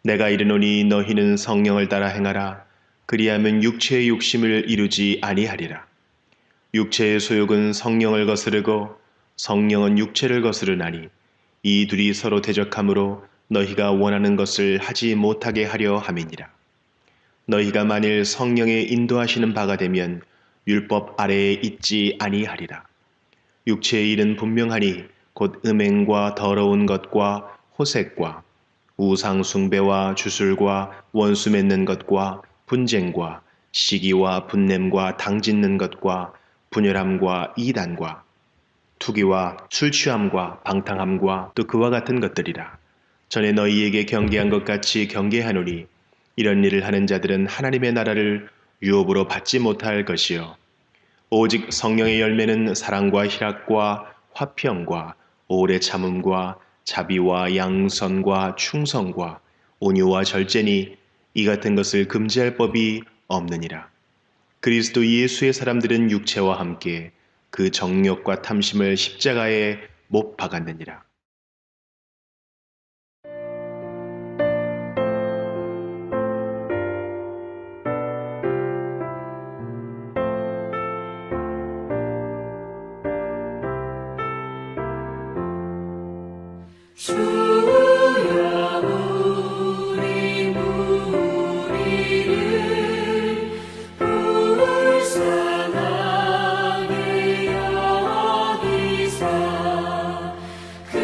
내가 이르노니 너희는 성령을 따라 행하라. 그리하면 육체의 욕심을 이루지 아니하리라. 육체의 소욕은 성령을 거스르고 성령은 육체를 거스르나니 이 둘이 서로 대적하므로 너희가 원하는 것을 하지 못하게 하려 함이니라. 너희가 만일 성령의 인도하시는 바가 되면 율법 아래에 있지 아니하리라. 육체의 일은 분명하니 곧 음행과 더러운 것과 호색과 우상 숭배와 주술과 원수 맺는 것과 분쟁과 시기와 분냄과 당짓는 것과 분열함과 이단과 투기와 술 취함과 방탕함과 또 그와 같은 것들이라. 전에 너희에게 경계한 것 같이 경계하노니 이런 일을 하는 자들은 하나님의 나라를 유업으로 받지 못할 것이요 오직 성령의 열매는 사랑과 희락과 화평과 오래 참음과 자비와 양선과 충성과 온유와 절제니 이 같은 것을 금지할 법이 없느니라. 그리스도 예수의 사람들은 육체와 함께 그 정욕과 탐심을 십자가에 못 박았느니라. 주여 우리 무리를 불쌍하게 여기사 그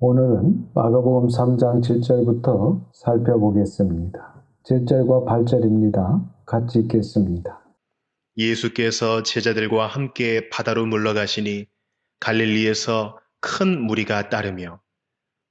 오늘은 마가복음 3장 7절부터 살펴보겠습니다. 7절과 8절입니다. 같이 읽겠습니다. 예수께서 제자들과 함께 바다로 물러가시니 갈릴리에서 큰 무리가 따르며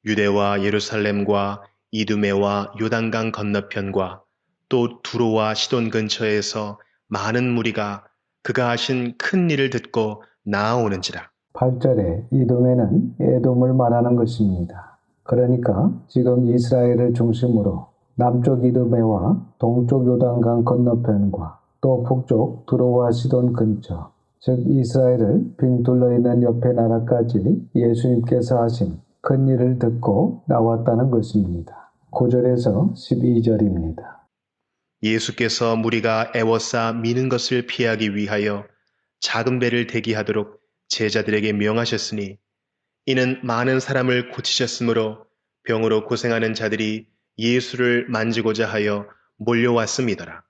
유대와 예루살렘과 이두메와 요단강 건너편과 또 두로와 시돈 근처에서 많은 무리가 그가 하신 큰 일을 듣고 나아오는지라. 8절에 이돔에는 에돔을 말하는 것입니다. 그러니까 지금 이스라엘을 중심으로 남쪽 이두메와 동쪽 요단강 건너편과 또 북쪽 두로와 시돈 근처, 즉 이스라엘을 빙 둘러있는 옆에 나라까지 예수님께서 하신 큰 일을 듣고 나왔다는 것입니다. 9절에서 12절입니다. 예수께서 무리가 애워싸 미는 것을 피하기 위하여 작은 배를 대기하도록 제자들에게 명하셨으니 이는 많은 사람을 고치셨으므로 병으로 고생하는 자들이 예수를 만지고자 하여 몰려왔음이더라.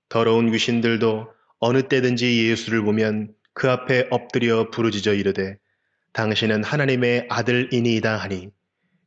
더러운 귀신들도 어느 때든지 예수를 보면 그 앞에 엎드려 부르짖어 이르되 당신은 하나님의 아들이니이다 하니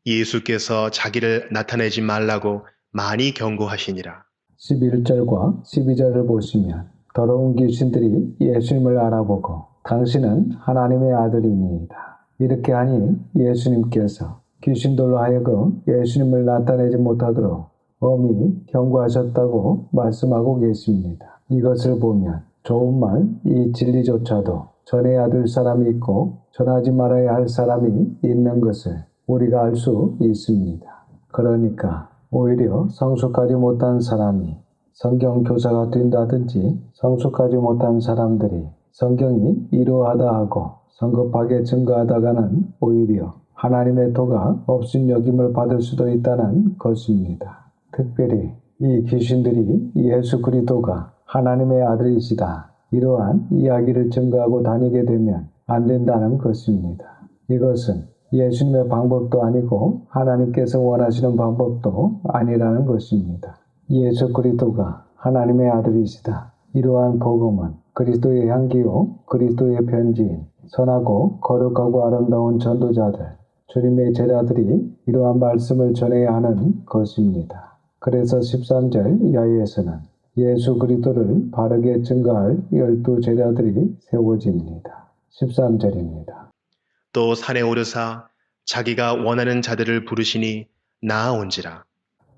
예수께서 자기를 나타내지 말라고 많이 경고하시니라. 11절과 12절을 보시면 더러운 귀신들이 예수님을 알아보고 당신은 하나님의 아들이니이다. 이렇게 하니 예수님께서 귀신들로 하여금 예수님을 나타내지 못하도록 엄히 경고하셨다고 말씀하고 계십니다. 이것을 보면 좋은 말, 이 진리조차도 전해야 될 사람이 있고 전하지 말아야 할 사람이 있는 것을 우리가 알 수 있습니다. 그러니까 오히려 성숙하지 못한 사람이 성경 교사가 된다든지 성숙하지 못한 사람들이 성경이 이러하다 하고 성급하게 증거하다가는 오히려 하나님의 도가 없인 여김을 받을 수도 있다는 것입니다. 특별히 이 귀신들이 예수 그리스도가 하나님의 아들이시다 이러한 이야기를 증거하고 다니게 되면 안 된다는 것입니다. 이것은 예수님의 방법도 아니고 하나님께서 원하시는 방법도 아니라는 것입니다. 예수 그리스도가 하나님의 아들이시다. 이러한 복음은 그리스도의 향기요 그리스도의 편지인 선하고 거룩하고 아름다운 전도자들, 주님의 제자들이 이러한 말씀을 전해야 하는 것입니다. 그래서 13절 이하에서는 예수 그리스도를 바르게 증거할 12 제자들이 세워집니다. 13절입니다. 또 산에 오르사 자기가 원하는 자들을 부르시니 나아온지라.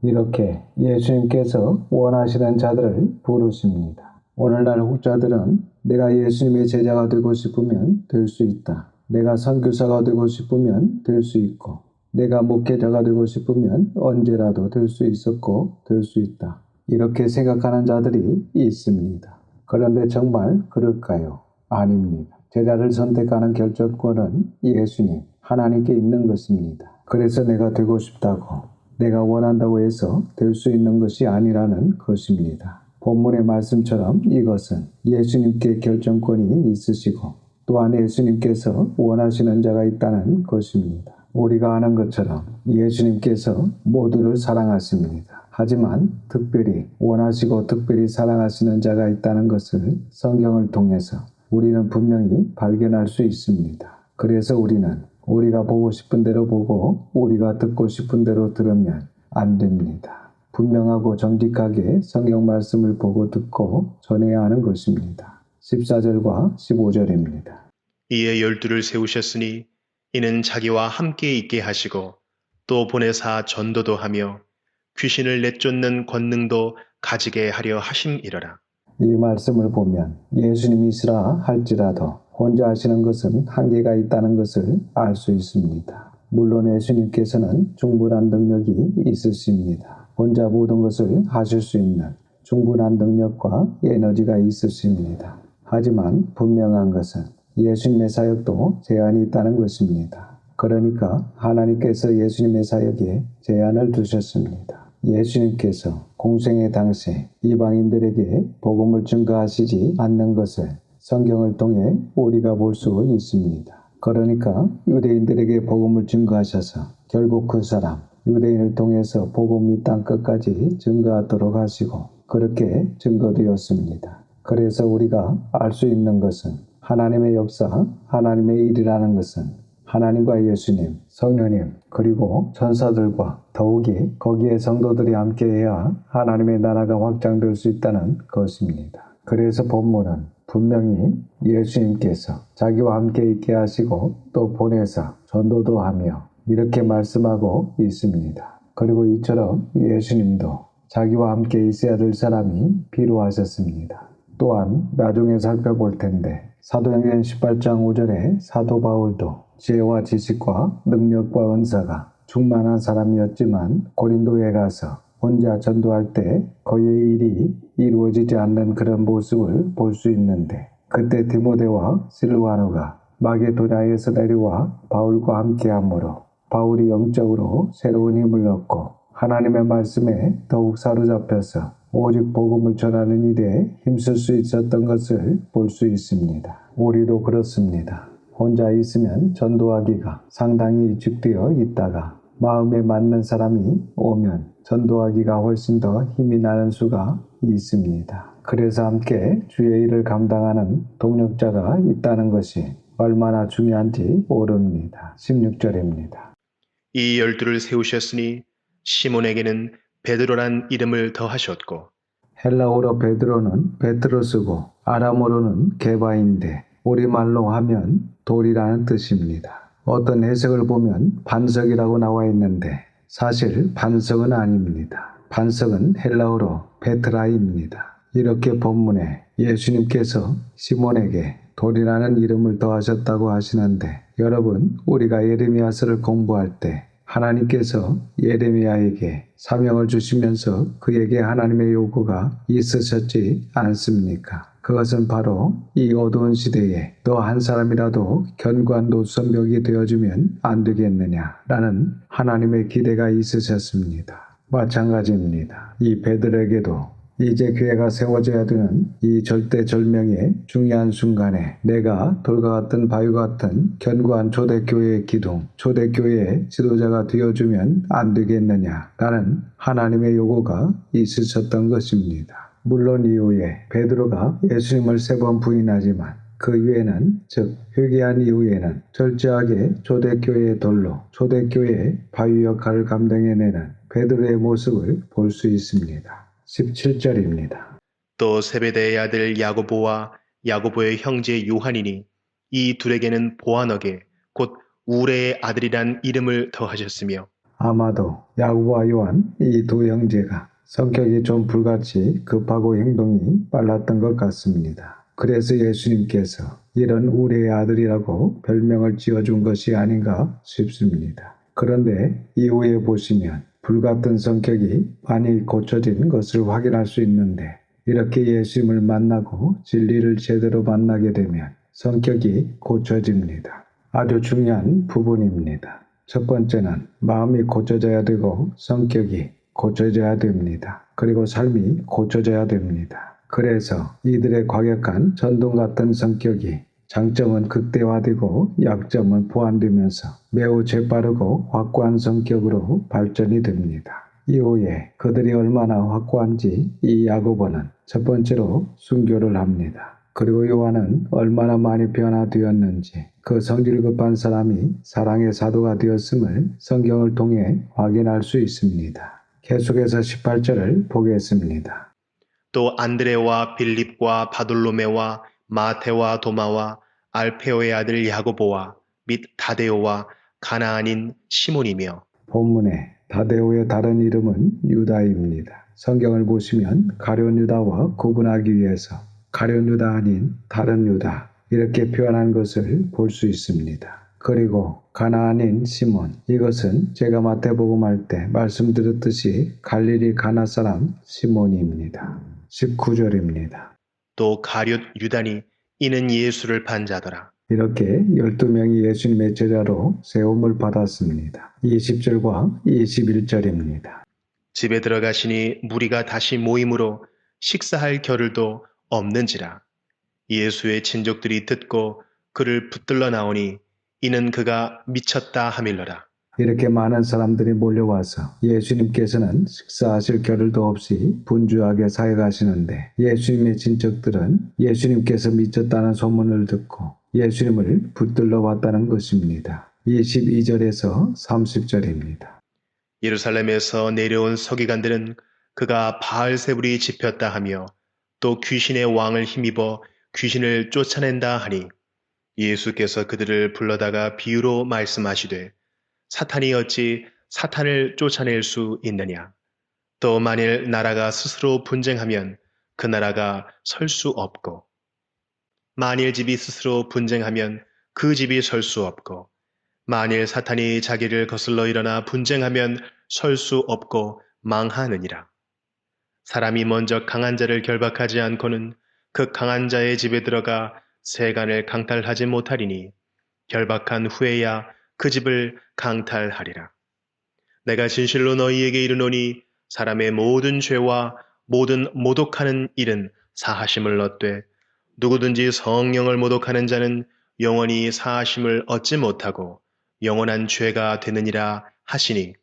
이렇게 예수님께서 원하시는 자들을 부르십니다. 오늘날 혹자들은 내가 예수님의 제자가 되고 싶으면 될 수 있다. 내가 선교사가 되고 싶으면 될 수 있고 내가 목회자가 되고 싶으면 언제라도 될 수 있었고 될 수 있다. 이렇게 생각하는 자들이 있습니다. 그런데 정말 그럴까요? 아닙니다. 제자를 선택하는 결정권은 예수님, 하나님께 있는 것입니다. 그래서 내가 되고 싶다고, 내가 원한다고 해서 될 수 있는 것이 아니라는 것입니다. 본문의 말씀처럼 이것은 예수님께 결정권이 있으시고 또한 예수님께서 원하시는 자가 있다는 것입니다. 우리가 아는 것처럼 예수님께서 모두를 사랑하십니다. 하지만 특별히 원하시고 특별히 사랑하시는 자가 있다는 것을 성경을 통해서 우리는 분명히 발견할 수 있습니다. 그래서 우리는 우리가 보고 싶은 대로 보고 우리가 듣고 싶은 대로 들으면 안 됩니다. 분명하고 정직하게 성경 말씀을 보고 듣고 전해야 하는 것입니다. 14절과 15절입니다. 이에 12를 세우셨으니 이는 자기와 함께 있게 하시고 또 보내사 전도도 하며 귀신을 내쫓는 권능도 가지게 하려 하심이러라. 이 말씀을 보면 예수님이시라 할지라도 혼자 하시는 것은 한계가 있다는 것을 알 수 있습니다. 물론 예수님께서는 충분한 능력이 있으십니다. 혼자 모든 것을 하실 수 있는 충분한 능력과 에너지가 있으십니다. 하지만 분명한 것은 예수님의 사역도 제한이 있다는 것입니다. 그러니까 하나님께서 예수님의 사역에 제한을 두셨습니다. 예수님께서 공생의 당시에 이방인들에게 복음을 증거하시지 않는 것을 성경을 통해 우리가 볼 수 있습니다. 그러니까 유대인들에게 복음을 증거하셔서 결국 그 사람 유대인을 통해서 복음이 땅 끝까지 증거하도록 하시고 그렇게 증거되었습니다. 그래서 우리가 알 수 있는 것은 하나님의 역사, 하나님의 일이라는 것은 하나님과 예수님, 성령님, 그리고 천사들과 더욱이 거기에 성도들이 함께해야 하나님의 나라가 확장될 수 있다는 것입니다. 그래서 본문은 분명히 예수님께서 자기와 함께 있게 하시고 또 보내사 전도도 하며 이렇게 말씀하고 있습니다. 그리고 이처럼 예수님도 자기와 함께 있어야 될 사람이 필요하셨습니다. 또한 나중에 살펴볼 텐데 사도행전 18장 5절에 사도 바울도 지혜와 지식과 능력과 은사가 충만한 사람이었지만 고린도에 가서 혼자 전도할 때 그의 일이 이루어지지 않는 그런 모습을 볼 수 있는데 그때 디모데와 실와노가 마게도냐에서 내려와 바울과 함께하므로 바울이 영적으로 새로운 힘을 얻고 하나님의 말씀에 더욱 사로잡혀서 오직 복음을 전하는 일에 힘쓸 수 있었던 것을 볼 수 있습니다. 우리도 그렇습니다. 혼자 있으면 전도하기가 상당히 위축되어 있다가 마음에 맞는 사람이 오면 전도하기가 훨씬 더 힘이 나는 수가 있습니다. 그래서 함께 주의 일을 감당하는 동력자가 있다는 것이 얼마나 중요한지 모릅니다. 16절입니다. 이 12를 세우셨으니 시몬에게는 베드로란 이름을 더하셨고 헬라어로 베드로는 베트로스고 아람어로는 게바인데 우리말로 하면 돌이라는 뜻입니다. 어떤 해석을 보면 반석이라고 나와 있는데 사실 반석은 아닙니다. 반석은 헬라어로 베트라입니다. 이렇게 본문에 예수님께서 시몬에게 돌이라는 이름을 더하셨다고 하시는데 여러분 우리가 예레미야서를 공부할 때 하나님께서 예레미야에게 사명을 주시면서 그에게 하나님의 요구가 있으셨지 않습니까? 그것은 바로 이 어두운 시대에 너 한 사람이라도 견고한 노선벽이 되어주면 안 되겠느냐라는 하나님의 기대가 있으셨습니다. 마찬가지입니다. 이 베드로에게도 이제 교회가 세워져야 되는 이 절대절명의 중요한 순간에 내가 돌과 같은 바위와 같은 견고한 초대교회의 기둥, 초대교회의 지도자가 되어주면 안 되겠느냐라는 하나님의 요구가 있으셨던 것입니다. 물론 이후에 베드로가 예수님을 3번 부인하지만 그 이후에는 즉 회개한 이후에는 철저하게 초대교회의 돌로 초대교회의 바위 역할을 감당해내는 베드로의 모습을 볼 수 있습니다. 17절입니다. 또 세베대의 아들 야고보와 야고보의 형제 요한이니 이 둘에게는 보아너게 곧 우레의 아들이란 이름을 더하셨으며 아마도 야고보와 요한 이 두 형제가 성격이 좀 불같이 급하고 행동이 빨랐던 것 같습니다. 그래서 예수님께서 이런 우레의 아들이라고 별명을 지어준 것이 아닌가 싶습니다. 그런데 이후에 보시면 불같은 성격이 많이 고쳐진 것을 확인할 수 있는데 이렇게 예수님을 만나고 진리를 제대로 만나게 되면 성격이 고쳐집니다. 아주 중요한 부분입니다. 첫 번째는 마음이 고쳐져야 되고 성격이 고쳐져야 됩니다. 그리고 삶이 고쳐져야 됩니다. 그래서 이들의 과격한 전동 같은 성격이 장점은 극대화되고 약점은 보완되면서 매우 재빠르고 확고한 성격으로 발전이 됩니다. 이후에 그들이 얼마나 확고한지 이 야고보는 첫 번째로 순교를 합니다. 그리고 요한은 얼마나 많이 변화되었는지 그 성질 급한 사람이 사랑의 사도가 되었음을 성경을 통해 확인할 수 있습니다. 계속해서 18절을 보겠습니다. 또 안드레와 빌립과 바돌로메와 마테와 도마와 알페오의 아들 야고보와 및 다데오와 가나안인 시몬이며 본문에 다데오의 다른 이름은 유다입니다. 성경을 보시면 가룟 유다와 구분하기 위해서 가룟 유다 아닌 다른 유다 이렇게 표현한 것을 볼 수 있습니다. 그리고 가나안인 시몬 이것은 제가 마태복음 할 때 말씀드렸듯이 갈릴리 가나 사람 시몬입니다. 19절입니다. 또 가룟 유다니 이는 예수를 반자더라. 이렇게 12명이 예수님의 제자로 세움을 받았습니다. 20절과 21절입니다. 집에 들어가시니 무리가 다시 모임으로 식사할 겨를도 없는지라. 예수의 친족들이 듣고 그를 붙들러 나오니 이는 그가 미쳤다 하밀러라. 이렇게 많은 사람들이 몰려와서 예수님께서는 식사하실 겨를도 없이 분주하게 사역하시는데 예수님의 친척들은 예수님께서 미쳤다는 소문을 듣고 예수님을 붙들러 왔다는 것입니다. 22절에서 30절입니다. 예루살렘에서 내려온 서기관들은 그가 바알세불이 집혔다 하며 또 귀신의 왕을 힘입어 귀신을 쫓아낸다 하니 예수께서 그들을 불러다가 비유로 말씀하시되 사탄이 어찌 사탄을 쫓아낼 수 있느냐? 또 만일 나라가 스스로 분쟁하면 그 나라가 설 수 없고 만일 집이 스스로 분쟁하면 그 집이 설 수 없고 만일 사탄이 자기를 거슬러 일어나 분쟁하면 설 수 없고 망하느니라. 사람이 먼저 강한 자를 결박하지 않고는 그 강한 자의 집에 들어가 세간을 강탈하지 못하리니 결박한 후에야 그 집을 강탈하리라. 내가 진실로 너희에게 이르노니 사람의 모든 죄와 모든 모독하는 일은 사하심을 얻되 누구든지 성령을 모독하는 자는 영원히 사하심을 얻지 못하고 영원한 죄가 되느니라 하시니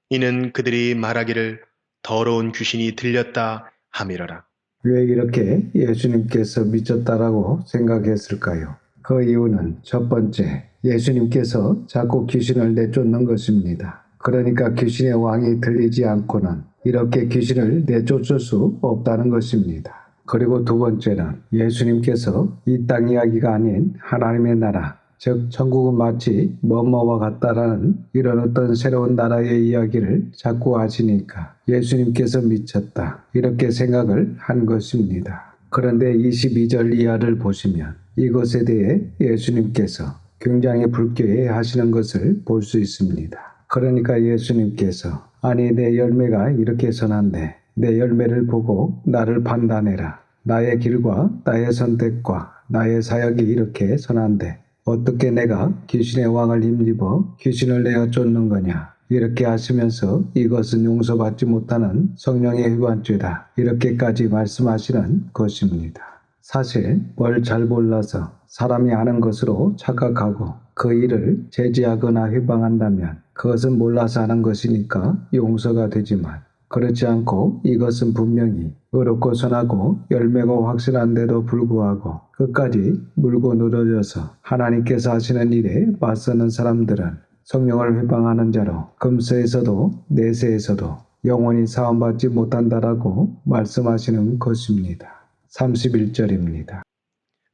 이는 그들이 말하기를 더러운 귀신이 들렸다 함이러라. 왜 이렇게 예수님께서 미쳤다라고 생각했을까요? 그 이유는 첫 번째, 예수님께서 자꾸 귀신을 내쫓는 것입니다. 그러니까 귀신의 왕이 들리지 않고는 이렇게 귀신을 내쫓을 수 없다는 것입니다. 그리고 두 번째는 예수님께서 이 땅 이야기가 아닌 하나님의 나라, 즉 천국은 마치 뭐뭐와 같다라는 이런 어떤 새로운 나라의 이야기를 자꾸 하시니까 예수님께서 미쳤다 이렇게 생각을 한 것입니다. 그런데 22절 이하를 보시면 이것에 대해 예수님께서 굉장히 불쾌해 하시는 것을 볼 수 있습니다. 그러니까 예수님께서 아니 내 열매가 이렇게 선한데 내 열매를 보고 나를 판단해라. 나의 길과 나의 선택과 나의 사역이 이렇게 선한데 어떻게 내가 귀신의 왕을 힘입어 귀신을 내어 쫓는 거냐. 이렇게 하시면서 이것은 용서받지 못하는 성령의 휘반죄다. 이렇게까지 말씀하시는 것입니다. 사실 뭘 잘 몰라서 사람이 아는 것으로 착각하고 그 일을 제지하거나 회방한다면 그것은 몰라서 하는 것이니까 용서가 되지만 그렇지 않고 이것은 분명히 의롭고 선하고 열매가 확실한데도 불구하고 끝까지 물고 늘어져서 하나님께서 하시는 일에 맞서는 사람들은 성령을 회방하는 자로 금세에서도 내세에서도 영원히 사함받지 못한다라고 말씀하시는 것입니다. 31절입니다.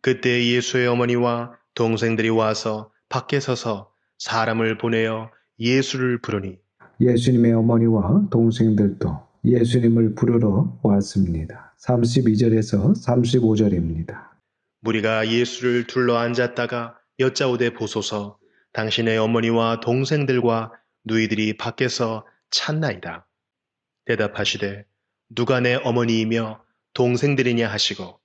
그때 예수의 어머니와 동생들이 와서 밖에 서서 사람을 보내어 예수를 부르니 예수님의 어머니와 동생들도 예수님을 부르러 왔습니다. 32절에서 35절입니다. 무리가 예수를 둘러 앉았다가 여짜오되 보소서 당신의 어머니와 동생들과 누이들이 밖에서 찾나이다. 대답하시되 누가 내 어머니이며 동생들이냐 하시고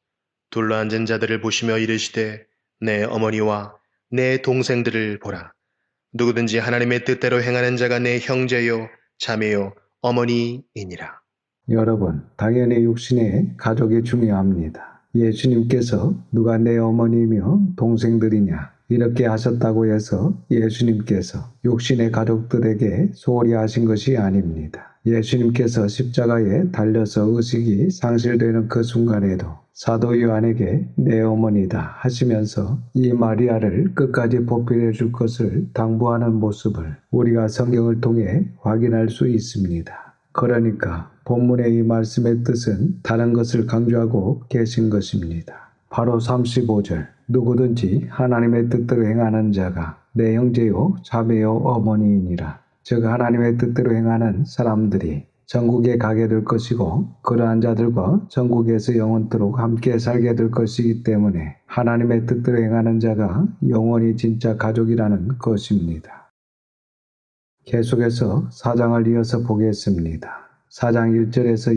둘러앉은 자들을 보시며 이르시되 내 어머니와 내 동생들을 보라. 누구든지 하나님의 뜻대로 행하는 자가 내 형제요 자매요 어머니이니라. 여러분, 당연히 육신의 가족이 중요합니다. 예수님께서 누가 내 어머니며 동생들이냐 이렇게 하셨다고 해서 예수님께서 육신의 가족들에게 소홀히 하신 것이 아닙니다. 예수님께서 십자가에 달려서 의식이 상실되는 그 순간에도 사도 요한에게 내 어머니다 하시면서 이 마리아를 끝까지 보필해 줄 것을 당부하는 모습을 우리가 성경을 통해 확인할 수 있습니다. 그러니까 본문의 이 말씀의 뜻은 다른 것을 강조하고 계신 것입니다. 바로 35절 누구든지 하나님의 뜻대로 행하는 자가 내 형제요 자매요 어머니이니라. 즉 하나님의 뜻대로 행하는 사람들이 천국에 가게 될 것이고 그러한 자들과 천국에서 영원토록 함께 살게 될 것이기 때문에 하나님의 뜻대로 행하는 자가 영원히 진짜 가족이라는 것입니다. 계속해서 4장을 이어서 보겠습니다. 4장 1절에서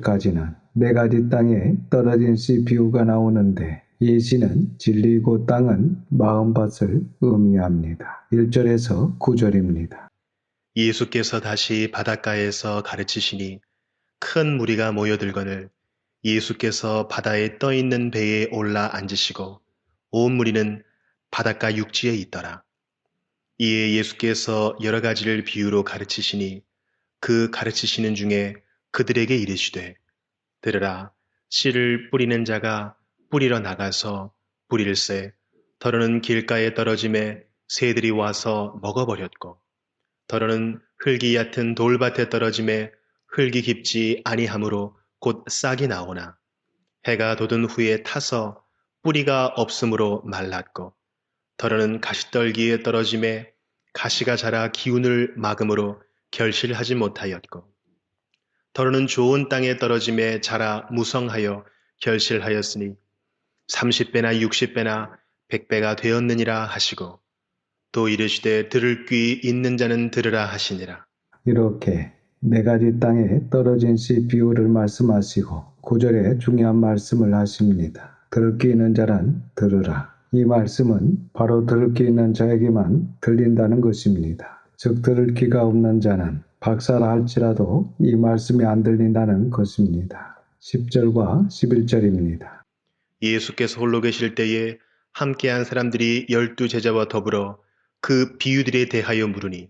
20절까지는 네 가지 땅에 떨어진 씨 비유가 나오는데 이 씨는 진리이고 땅은 마음밭을 의미합니다. 1절에서 9절입니다. 예수께서 다시 바닷가에서 가르치시니 큰 무리가 모여들거늘 예수께서 바다에 떠 있는 배에 올라 앉으시고 온 무리는 바닷가 육지에 있더라. 이에 예수께서 여러 가지를 비유로 가르치시니 그 가르치시는 중에 그들에게 이르시되 들으라 씨를 뿌리는 자가 뿌리러 나가서 뿌릴새 더러는 길가에 떨어짐에 새들이 와서 먹어버렸고 더러는 흙이 얕은 돌밭에 떨어짐에 흙이 깊지 아니하므로 곧 싹이 나오나 해가 돋은 후에 타서 뿌리가 없으므로 말랐고 더러는 가시떨기에 떨어짐에 가시가 자라 기운을 막음으로 결실하지 못하였고 더러는 좋은 땅에 떨어짐에 자라 무성하여 결실하였으니 30배나 60배나 100배가 되었느니라 하시고 또 이르시되 들을 귀 있는 자는 들으라 하시니라. 이렇게 네 가지 땅에 떨어진 씨 비유를 말씀하시고 9절에 중요한 말씀을 하십니다. 들을 귀 있는 자는 들으라. 이 말씀은 바로 들을 귀 있는 자에게만 들린다는 것입니다. 즉 들을 귀가 없는 자는 박사라 할지라도 이 말씀이 안 들린다는 것입니다. 10절과 11절입니다. 예수께서 홀로 계실 때에 함께한 사람들이 12제자와 더불어 그 비유들에 대하여 물으니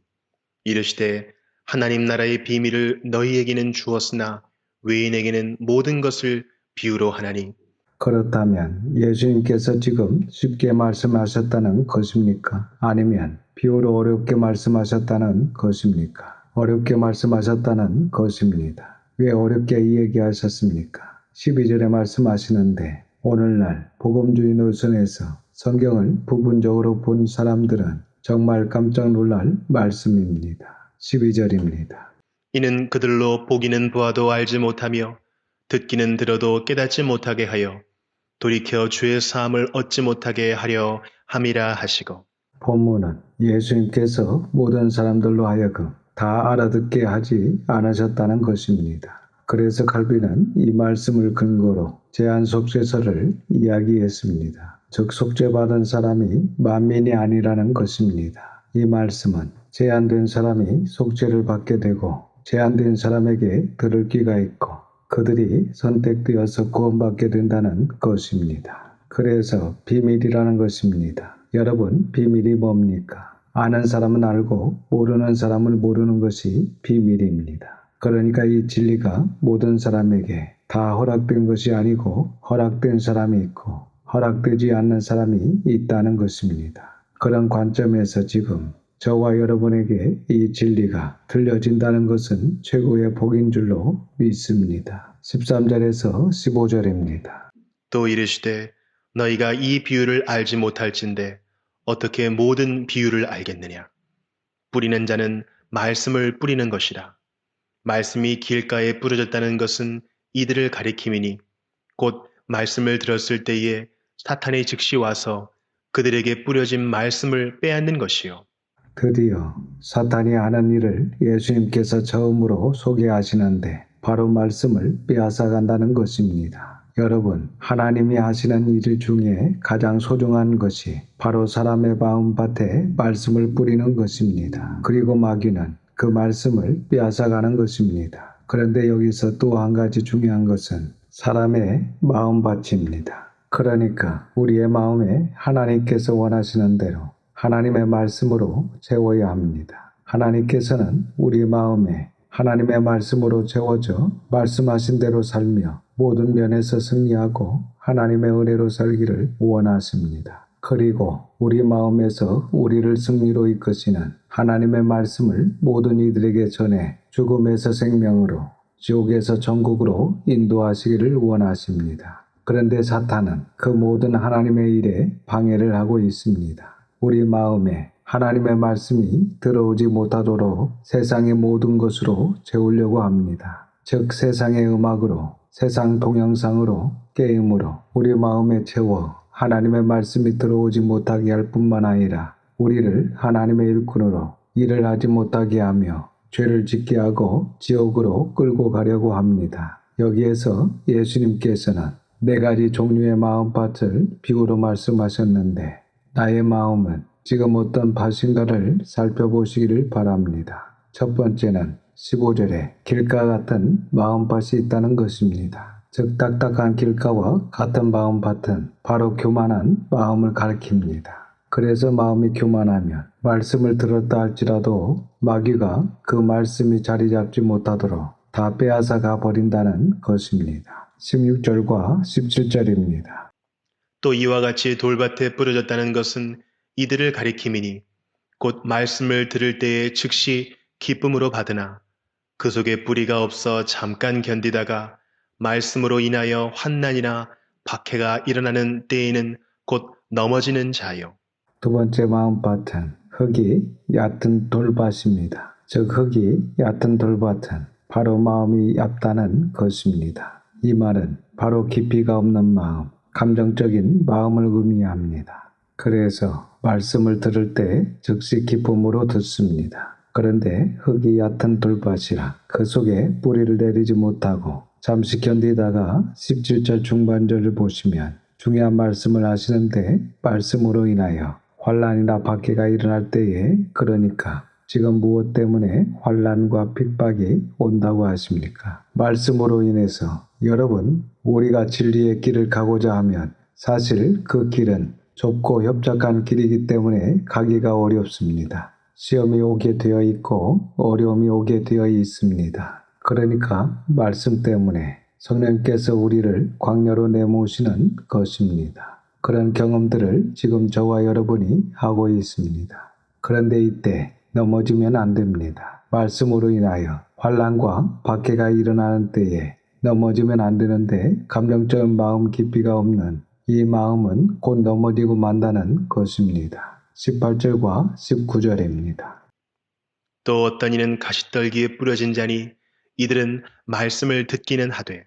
이르시되 하나님 나라의 비밀을 너희에게는 주었으나 외인에게는 모든 것을 비유로 하나니 그렇다면 예수님께서 지금 쉽게 말씀하셨다는 것입니까? 아니면 비유로 어렵게 말씀하셨다는 것입니까? 어렵게 말씀하셨다는 것입니다. 왜 어렵게 이야기하셨습니까? 12절에 말씀하시는데 오늘날 복음주의 노선에서 성경을 부분적으로 본 사람들은 정말 깜짝 놀랄 말씀입니다. 12절입니다. 이는 그들로 보기는 보아도 알지 못하며 듣기는 들어도 깨닫지 못하게 하여 돌이켜 주의 사함을 얻지 못하게 하려 함이라 하시고 본문은 예수님께서 모든 사람들로 하여금 다 알아듣게 하지 않으셨다는 것입니다. 그래서 칼빈은 이 말씀을 근거로 제한 속죄서를 이야기했습니다. 즉 속죄받은 사람이 만민이 아니라는 것입니다. 이 말씀은 제한된 사람이 속죄를 받게 되고 제한된 사람에게 들을 귀가 있고 그들이 선택되어서 구원받게 된다는 것입니다. 그래서 비밀이라는 것입니다. 여러분, 비밀이 뭡니까? 아는 사람은 알고 모르는 사람은 모르는 것이 비밀입니다. 그러니까 이 진리가 모든 사람에게 다 허락된 것이 아니고 허락된 사람이 있고 허락되지 않는 사람이 있다는 것입니다. 그런 관점에서 지금 저와 여러분에게 이 진리가 들려진다는 것은 최고의 복인 줄로 믿습니다. 13절에서 15절입니다. 또 이르시되 너희가 이 비유를 알지 못할진대 어떻게 모든 비유를 알겠느냐 뿌리는 자는 말씀을 뿌리는 것이라 말씀이 길가에 뿌려졌다는 것은 이들을 가리킴이니 곧 말씀을 들었을 때에 사탄이 즉시 와서 그들에게 뿌려진 말씀을 빼앗는 것이요 드디어 사탄이 하는 일을 예수님께서 처음으로 소개하시는데 바로 말씀을 빼앗아간다는 것입니다. 여러분, 하나님이 하시는 일 중에 가장 소중한 것이 바로 사람의 마음밭에 말씀을 뿌리는 것입니다. 그리고 마귀는 그 말씀을 빼앗아가는 것입니다. 그런데 여기서 또 한 가지 중요한 것은 사람의 마음밭입니다. 그러니까 우리의 마음에 하나님께서 원하시는 대로 하나님의 말씀으로 채워야 합니다. 하나님께서는 우리 마음에 하나님의 말씀으로 채워져 말씀하신 대로 살며 모든 면에서 승리하고 하나님의 은혜로 살기를 원하십니다. 그리고 우리 마음에서 우리를 승리로 이끄시는 하나님의 말씀을 모든 이들에게 전해 죽음에서 생명으로 지옥에서 천국으로 인도하시기를 원하십니다. 그런데 사탄은 그 모든 하나님의 일에 방해를 하고 있습니다. 우리 마음에 하나님의 말씀이 들어오지 못하도록 세상의 모든 것으로 채우려고 합니다. 즉 세상의 음악으로, 세상 동영상으로, 게임으로 우리 마음에 채워 하나님의 말씀이 들어오지 못하게 할 뿐만 아니라 우리를 하나님의 일꾼으로 일을 하지 못하게 하며 죄를 짓게 하고 지옥으로 끌고 가려고 합니다. 여기에서 예수님께서는 네 가지 종류의 마음밭을 비유로 말씀하셨는데 나의 마음은 지금 어떤 밭인가를 살펴보시기를 바랍니다. 첫 번째는 15절에 길가 같은 마음밭이 있다는 것입니다. 즉 딱딱한 길가와 같은 마음밭은 바로 교만한 마음을 가리킵니다. 그래서 마음이 교만하면 말씀을 들었다 할지라도 마귀가 그 말씀이 자리 잡지 못하도록 다 빼앗아 가버린다는 것입니다. 16절과 17절입니다. 또 이와 같이 돌밭에 뿌려졌다는 것은 이들을 가리킴이니 곧 말씀을 들을 때에 즉시 기쁨으로 받으나 그 속에 뿌리가 없어 잠깐 견디다가 말씀으로 인하여 환난이나 박해가 일어나는 때에는 곧 넘어지는 자요. 두 번째 마음밭은 흙이 얕은 돌밭입니다. 즉 흙이 얕은 돌밭은 바로 마음이 얕다는 것입니다. 이 말은 바로 깊이가 없는 마음, 감정적인 마음을 의미합니다. 그래서 말씀을 들을 때 즉시 기쁨으로 듣습니다. 그런데 흙이 얕은 돌밭이라 그 속에 뿌리를 내리지 못하고 잠시 견디다가 17절 중반절을 보시면 중요한 말씀을 하시는데 말씀으로 인하여 환난이나 박해가 일어날 때에 그러니까 지금 무엇 때문에 환난과 핍박이 온다고 하십니까? 말씀으로 인해서 여러분 우리가 진리의 길을 가고자 하면 사실 그 길은 좁고 협착한 길이기 때문에 가기가 어렵습니다. 시험이 오게 되어 있고 어려움이 오게 되어 있습니다. 그러니까 말씀 때문에 성령께서 우리를 광야로 내모시는 것입니다. 그런 경험들을 지금 저와 여러분이 하고 있습니다. 그런데 이때 넘어지면 안 됩니다. 말씀으로 인하여 환난과 박해가 일어나는 때에 넘어지면 안 되는데 감정적인 마음 깊이가 없는 이 마음은 곧 넘어지고 만다는 것입니다. 18절과 19절입니다. 또 어떤 이는 가시떨기에 뿌려진 자니 이들은 말씀을 듣기는 하되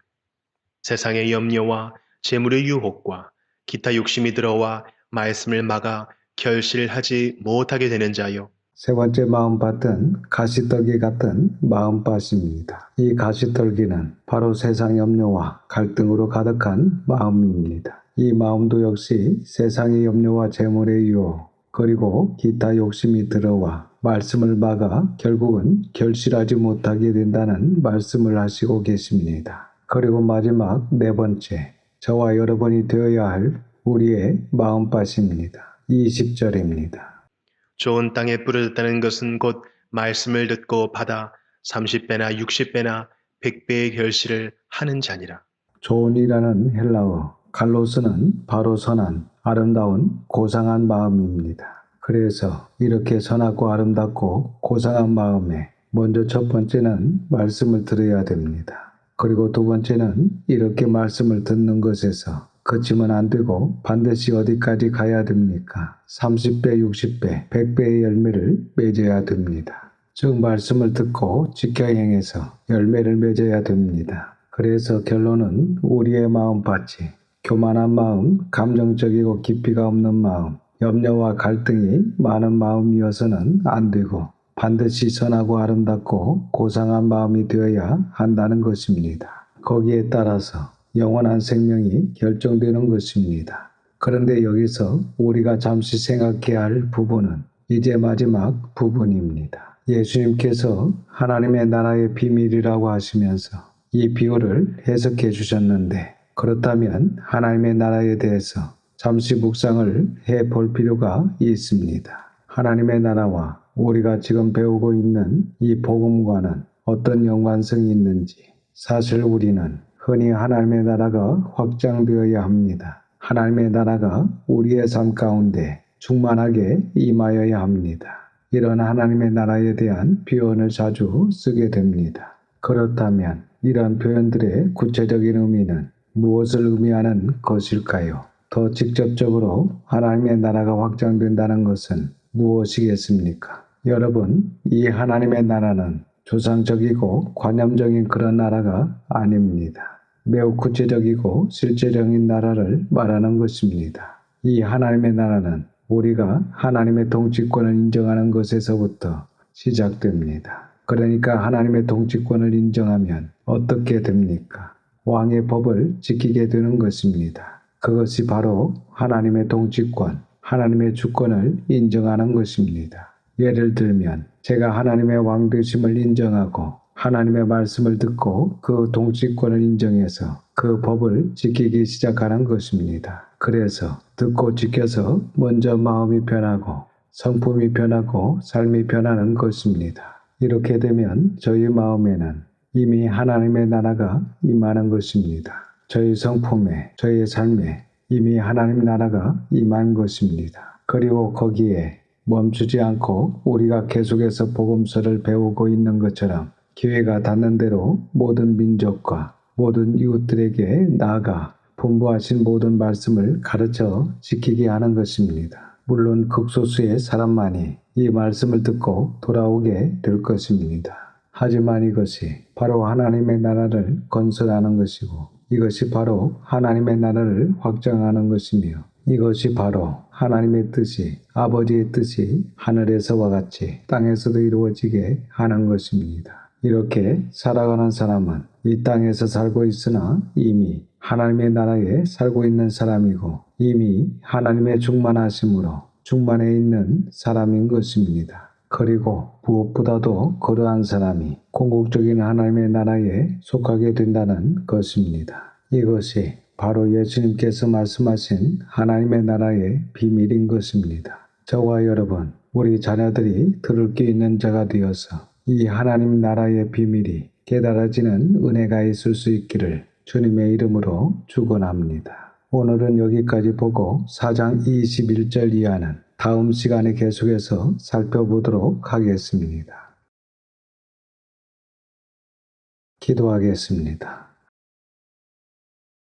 세상의 염려와 재물의 유혹과 기타 욕심이 들어와 말씀을 막아 결실하지 못하게 되는 자요. 세 번째 마음밭은 가시떨기 같은 마음밭입니다. 이 가시떨기는 바로 세상 염려와 갈등으로 가득한 마음입니다. 이 마음도 역시 세상의 염려와 재물의 유혹 그리고 기타 욕심이 들어와 말씀을 막아 결국은 결실하지 못하게 된다는 말씀을 하시고 계십니다. 그리고 마지막 네 번째, 저와 여러분이 되어야 할 우리의 마음밭입니다. 20절입니다. 좋은 땅에 뿌려졌다는 것은 곧 말씀을 듣고 받아 30배나 60배나 100배의 결실을 하는 자니라. 좋은이라는 헬라어 갈로스는 바로 선한, 아름다운, 고상한 마음입니다. 그래서 이렇게 선하고 아름답고 고상한 마음에 먼저 첫 번째는 말씀을 들어야 됩니다. 그리고 두 번째는 이렇게 말씀을 듣는 것에서 그치면 안 되고 반드시 어디까지 가야 됩니까? 30배, 60배, 100배의 열매를 맺어야 됩니다. 즉 말씀을 듣고 지켜 행해서 열매를 맺어야 됩니다. 그래서 결론은 우리의 마음밭이 교만한 마음, 감정적이고 깊이가 없는 마음, 염려와 갈등이 많은 마음이어서는 안 되고 반드시 선하고 아름답고 고상한 마음이 되어야 한다는 것입니다. 거기에 따라서 영원한 생명이 결정되는 것입니다. 그런데 여기서 우리가 잠시 생각해야 할 부분은 이제 마지막 부분입니다. 예수님께서 하나님의 나라의 비밀이라고 하시면서 이 비유를 해석해 주셨는데 그렇다면 하나님의 나라에 대해서 잠시 묵상을 해볼 필요가 있습니다. 하나님의 나라와 우리가 지금 배우고 있는 이 복음과는 어떤 연관성이 있는지 사실 우리는 흔히 하나님의 나라가 확장되어야 합니다. 하나님의 나라가 우리의 삶 가운데 충만하게 임하여야 합니다. 이런 하나님의 나라에 대한 표현을 자주 쓰게 됩니다. 그렇다면 이런 표현들의 구체적인 의미는 무엇을 의미하는 것일까요? 더 직접적으로 하나님의 나라가 확장된다는 것은 무엇이겠습니까? 여러분, 이 하나님의 나라는 조상적이고 관념적인 그런 나라가 아닙니다. 매우 구체적이고 실제적인 나라를 말하는 것입니다. 이 하나님의 나라는 우리가 하나님의 통치권을 인정하는 것에서부터 시작됩니다. 그러니까 하나님의 통치권을 인정하면 어떻게 됩니까? 왕의 법을 지키게 되는 것입니다. 그것이 바로 하나님의 통치권, 하나님의 주권을 인정하는 것입니다. 예를 들면 제가 하나님의 왕 되심을 인정하고 하나님의 말씀을 듣고 그 통치권을 인정해서 그 법을 지키기 시작하는 것입니다. 그래서 듣고 지켜서 먼저 마음이 변하고 성품이 변하고 삶이 변하는 것입니다. 이렇게 되면 저희 마음에는 이미 하나님의 나라가 임하는 것입니다. 저희 성품에, 저희 삶에 이미 하나님 나라가 임한 것입니다. 그리고 거기에 멈추지 않고 우리가 계속해서 복음서를 배우고 있는 것처럼 기회가 닿는 대로 모든 민족과 모든 이웃들에게 나아가 분부하신 모든 말씀을 가르쳐 지키게 하는 것입니다. 물론 극소수의 사람만이 이 말씀을 듣고 돌아오게 될 것입니다. 하지만 이것이 바로 하나님의 나라를 건설하는 것이고 이것이 바로 하나님의 나라를 확장하는 것이며 이것이 바로 하나님의 뜻이 아버지의 뜻이 하늘에서와 같이 땅에서도 이루어지게 하는 것입니다. 이렇게 살아가는 사람은 이 땅에서 살고 있으나 이미 하나님의 나라에 살고 있는 사람이고 이미 하나님의 충만하심으로 충만해 있는 사람인 것입니다. 그리고 무엇보다도 그러한 사람이 궁극적인 하나님의 나라에 속하게 된다는 것입니다. 이것이 바로 예수님께서 말씀하신 하나님의 나라의 비밀인 것입니다. 저와 여러분, 우리 자녀들이 들을 게 있는 자가 되어서 이 하나님 나라의 비밀이 깨달아지는 은혜가 있을 수 있기를 주님의 이름으로 축원합니다. 오늘은 여기까지 보고 4장 21절 이하는 다음 시간에 계속해서 살펴보도록 하겠습니다. 기도하겠습니다.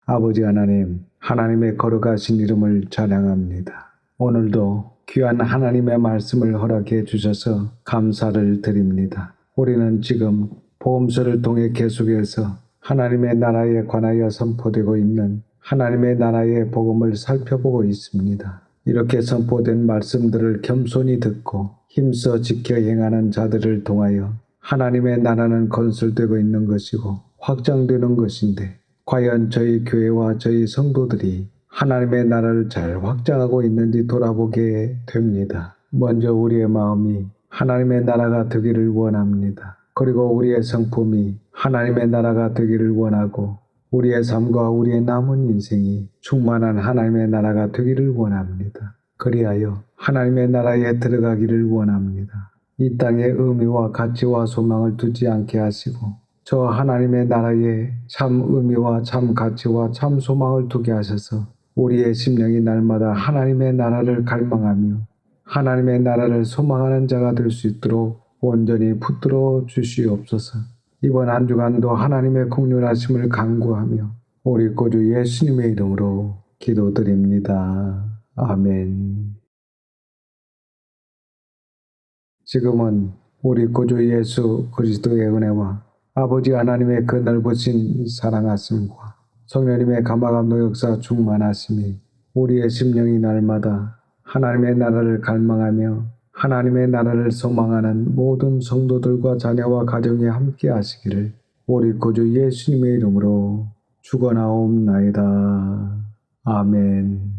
아버지 하나님, 하나님의 거룩하신 이름을 찬양합니다. 오늘도 귀한 하나님의 말씀을 허락해 주셔서 감사를 드립니다. 우리는 지금 복음서를 통해 계속해서 하나님의 나라에 관하여 선포되고 있는 하나님의 나라의 복음을 살펴보고 있습니다. 이렇게 선포된 말씀들을 겸손히 듣고 힘써 지켜 행하는 자들을 통하여 하나님의 나라는 건설되고 있는 것이고 확장되는 것인데 과연 저희 교회와 저희 성도들이 하나님의 나라를 잘 확장하고 있는지 돌아보게 됩니다. 먼저 우리의 마음이 하나님의 나라가 되기를 원합니다. 그리고 우리의 성품이 하나님의 나라가 되기를 원하고 우리의 삶과 우리의 남은 인생이 충만한 하나님의 나라가 되기를 원합니다. 그리하여 하나님의 나라에 들어가기를 원합니다. 이 땅에 의미와 가치와 소망을 두지 않게 하시고 저 하나님의 나라에 참 의미와 참 가치와 참 소망을 두게 하셔서 우리의 심령이 날마다 하나님의 나라를 갈망하며 하나님의 나라를 소망하는 자가 될 수 있도록 온전히 붙들어 주시옵소서. 이번 한 주간도 하나님의 긍휼하심을 간구하며 우리 구주 예수님의 이름으로 기도드립니다. 아멘. 지금은 우리 구주 예수 그리스도의 은혜와 아버지 하나님의 그 넓으신 사랑하심과 성령님의 감화감동 역사 충만하심이 우리의 심령이 날마다 하나님의 나라를 갈망하며 하나님의 나라를 소망하는 모든 성도들과 자녀와 가정에 함께 하시기를 우리 구주 예수님의 이름으로 축원하옵나이다. 아멘.